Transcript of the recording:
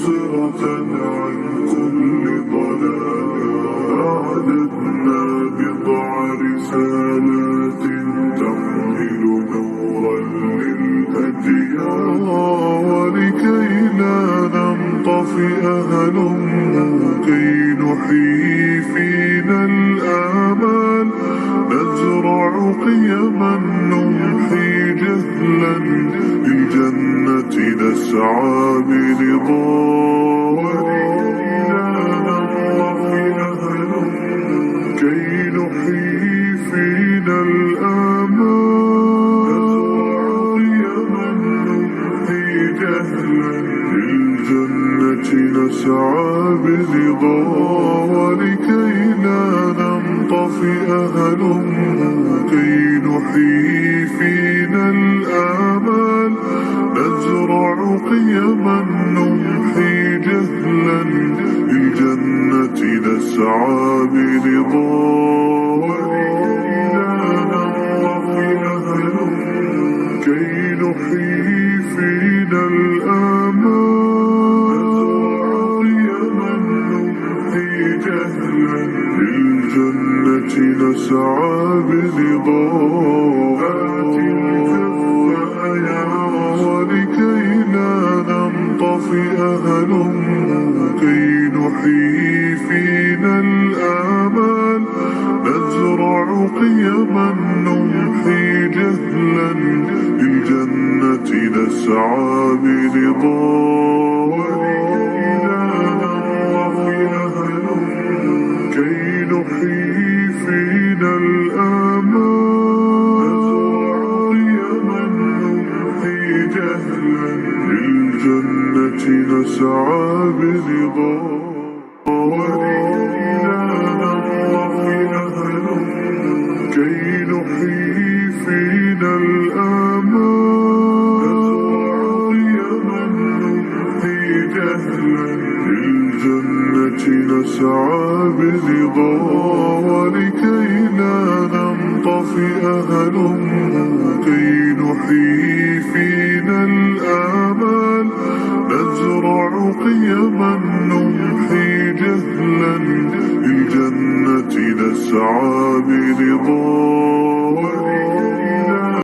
تبصرة عن كل ضلال. أعددنا بضع رسالات تحمل نورا للأديان، ولكي لا ننطفئ هلموا كي نحيي فينا الآمال. نزرع قيما نمحي جهلا، للجنة نسعى برضا. كي نحيي فينا الآمال. نزرع قيما نمحي جهلا، للجنة نسعى برضا. ولكي لا ننطفئ هلموا كي نحيي فينا الآمال. نزرع قيما نمحي جهلا، للجنة نسعى برضا. كي نحيي فينا الآمال. نزرع قيما نمحي جهلا، للجنة نسعى برضا. هات الكف يا ولكي لا ننطفئ هلموا كي نحيي فينا الآمال. نزرع قيما نمحي جهلا، للجنة نسعى برضا. كي نحيي فينا الآمال. نزرع قيما نمحي جهلا، للجنة نسعى برضا. كي نحيي فينا الآمال. نزرع قيما نمحي جهلا، للجنة نسعى برضا. ولكي لا ننطفئ هلموا كي نحيي فينا الآمال. نزرع قيما نمحي جهلا، للجنة نسعى برضا.